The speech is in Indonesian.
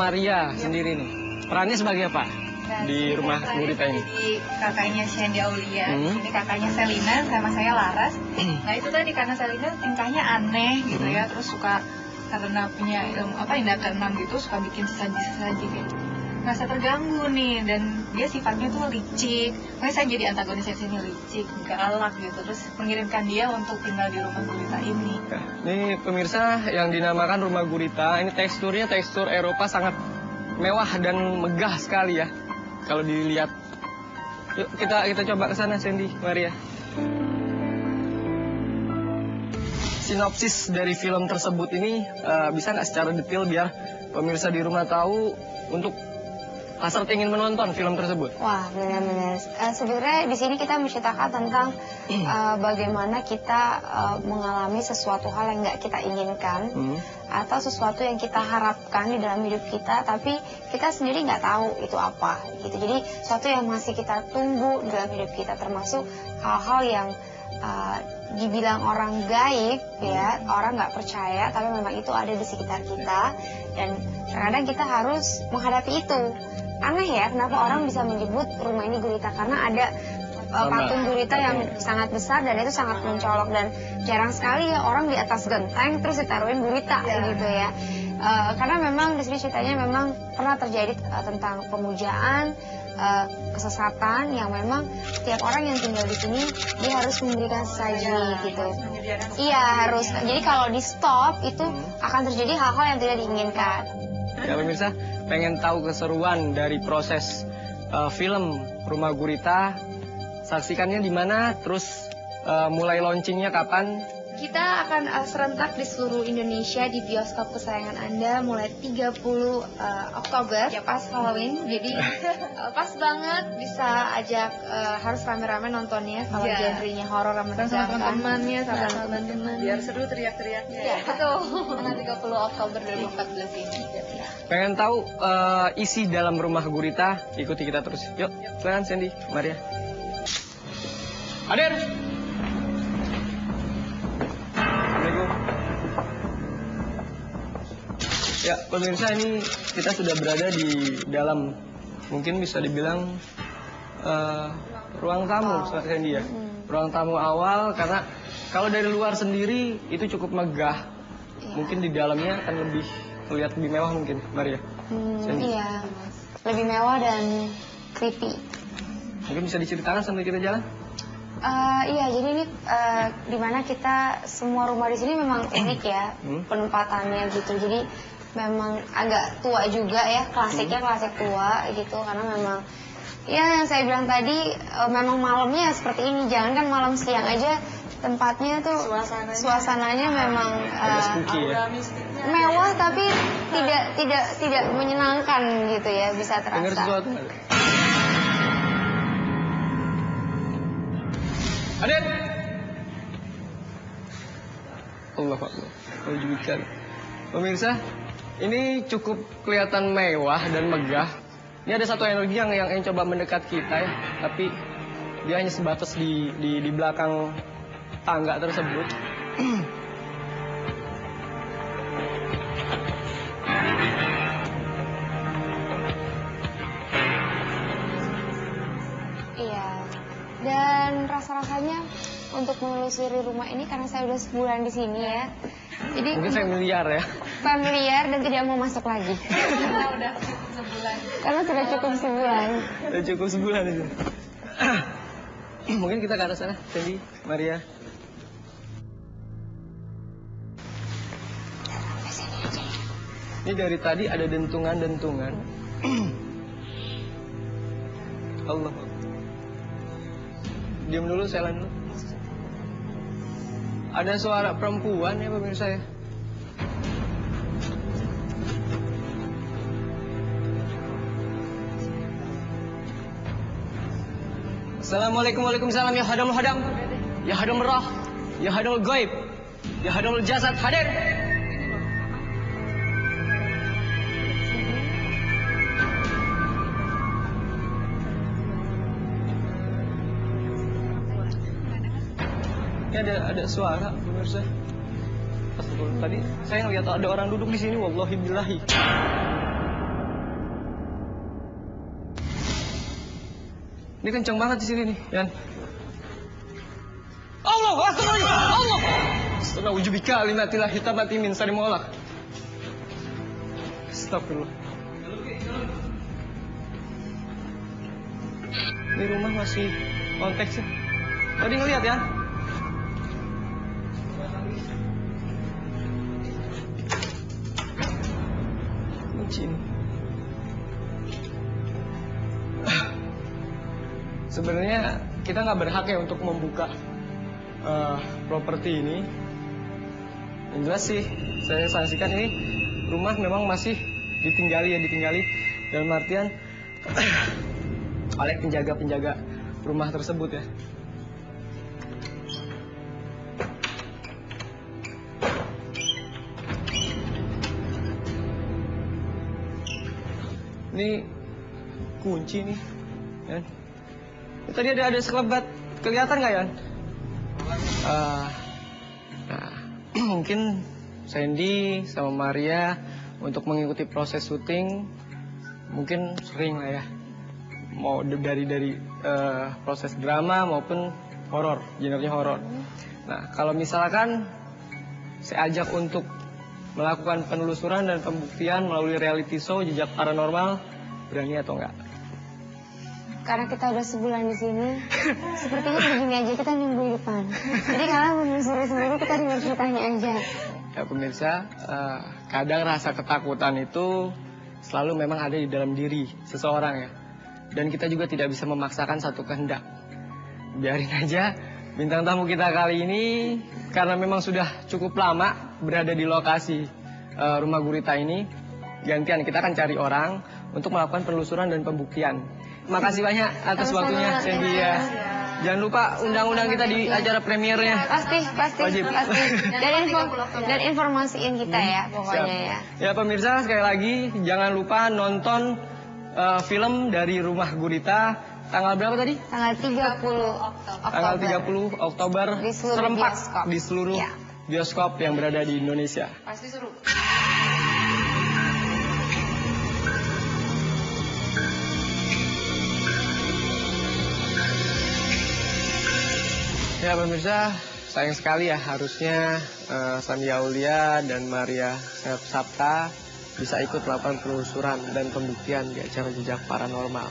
Maria sendiri nih. Perannya sebagai apa di rumah gurita ini? Jadi kakaknya Shandy Aulia, ini kakaknya Selina, sama saya Laras. Nah itu tadi karena Selina tingkahnya aneh gitu ya, terus suka karena punya indra keenam gitu, suka bikin sesaji-sesaji gitu. Merasa terganggu nih, dan dia sifatnya tuh licik. Makanya saya jadi antagonisnya sini, licik, galak gitu. Terus mengirimkan dia untuk tinggal di rumah gurita ini. Ini pemirsa yang dinamakan rumah gurita, ini teksturnya tekstur Eropa sangat mewah dan megah sekali ya. Kalau dilihat. Yuk kita coba ke sana, Sandy, Maria. Sinopsis dari film tersebut ini bisa nggak secara detail biar pemirsa di rumah tahu untuk hasrat ingin menonton film tersebut? Wah, benar-benar. Sebenarnya di sini kita menceritakan tentang bagaimana kita mengalami sesuatu hal yang nggak kita inginkan, atau sesuatu yang kita harapkan di dalam hidup kita, tapi kita sendiri nggak tahu itu apa. Gitu. Jadi sesuatu yang masih kita tunggu dalam hidup kita, termasuk hal-hal yang dibilang orang gaib, ya, orang nggak percaya, tapi memang itu ada di sekitar kita, dan kadang kita harus menghadapi itu. Aneh ya, kenapa orang bisa menyebut rumah ini gurita, karena ada patung gurita yang sangat besar dan itu sangat mencolok, dan jarang sekali ya orang di atas genteng terus ditaruhin gurita gitu ya. Karena memang di sini ceritanya memang pernah terjadi tentang pemujaan, kesesatan yang memang setiap orang yang tinggal di sini dia harus memberikan sesaji gitu. Iya harus. Jadi kalau di stop itu akan terjadi hal-hal yang tidak diinginkan. Ya pemirsa, pengen tahu keseruan dari proses film Rumah Gurita, saksikannya di mana, terus mulai launchingnya kapan? Kita akan serentak di seluruh Indonesia di bioskop kesayangan Anda mulai 30 Oktober, ya pas Halloween. Jadi pas banget bisa ajak, harus rame-rame nontonnya kalau genrenya horor sama teman-temannya, sama teman-teman. Biar seru teriak-teriaknya. Ya, betul. Tanggal 30 Oktober 2014 ini. Pengen tahu isi dalam Rumah Gurita, ikuti kita terus. Yuk, silakan Sandy, Maria. Hadir. Ya, pemirsa, ini kita sudah berada di dalam, mungkin bisa dibilang ruang tamu, Sandy ya. Ruang tamu awal, karena kalau dari luar sendiri itu cukup megah. Mungkin di dalamnya akan terlihat lebih mewah mungkin, Maria. Iya, lebih mewah dan creepy. Mungkin bisa diceritakan sambil kita jalan? Iya, jadi ini dimana kita semua rumah di sini memang unik ya penempatannya gitu. Jadi memang agak tua juga ya, klasiknya klasik tua gitu, karena memang ya yang saya bilang tadi memang malamnya seperti ini. Jangan kan malam, siang aja tempatnya tuh suasananya memang mewah tapi tidak menyenangkan gitu ya, bisa terasa. Dengar sesuatu? Hadir. Allah Akbar. Alhamdulillah. Pemirsa, ini cukup kelihatan mewah dan megah. Ini ada satu energi yang coba mendekat kita ya, tapi dia hanya sebatas di belakang tangga tersebut. Iya. Dan rasa-rasanya untuk menelusuri rumah ini, karena saya udah sebulan di sini ya. Jadi mungkin familiar ya. Familiar dan tidak mau masuk lagi. Karena udah sebulan. Karena sudah cukup sebulan. Sudah cukup sebulan itu. Mungkin kita ke atas sana, Sandy, Maria. Ini dari tadi ada dentungan-dentungan. Allah. Diam dulu, saya dulu. Ada suara perempuan ya pemirsa ya. Assalamualaikum, waalaikumsalam. Ya hadamul hadam, ya hadamul roh, ya hadamul gaib, ya hadamul jasad. Hadir. Ini ada suara pemirsa. Tadi saya ngeliat ada orang duduk di sini, wallahi billahi. Ini kenceng banget di sini nih, Yan. Allah, Allah. Astagfirullahaladzim, kalimatillah hitamati min sari molak. Astagfirullah. Ini rumah masih konteks ya. Tadi ngeliat ya? Kunci ini. Sebenarnya kita nggak berhak ya untuk membuka properti ini. Yang jelas sih, saya saksikan ini rumah memang masih ditinggali dalam artian oleh penjaga-penjaga rumah tersebut ya. Ini kunci nih, Yan. Tadi ada sekelebat, kelihatan nggak, Yan? Nah, mungkin Sandy sama Maria untuk mengikuti proses syuting mungkin sering lah ya, mau dari proses drama maupun horor, genrenya horor. Nah, kalau misalkan saya ajak untuk melakukan penelusuran dan pembuktian melalui reality show Jejak Paranormal, berani atau enggak? Karena kita udah sebulan di sini, sepertinya begini aja kita minggu depan. Jadi kalian menelusuri sendiri, kita dengar ceritanya aja. Ya pemirsa, kadang rasa ketakutan itu selalu memang ada di dalam diri seseorang ya. Dan kita juga tidak bisa memaksakan satu kehendak. Biarin aja bintang tamu kita kali ini, karena memang sudah cukup lama berada di lokasi rumah gurita ini, gantian kita akan cari orang untuk melakukan penelusuran dan pembuktian. Makasih banyak atas waktunya, Sandy ya. Jangan lupa undang-undang kita di acara premiernya. Pasti. Wajib. Dan informasiin kita ya, pokoknya ya. Ya pemirsa, sekali lagi jangan lupa nonton film dari Rumah Gurita tanggal berapa tadi? Tanggal 30 Oktober. Tanggal 30 Oktober Di seluruh serempak bioskop. di seluruh Ya. bioskop yang berada di Indonesia. Pasti seru. Ya pemirsa, sayang sekali ya harusnya Sandy Aulia dan Maria Sapta bisa ikut melakukan penelusuran dan pembuktian di acara Jejak Paranormal.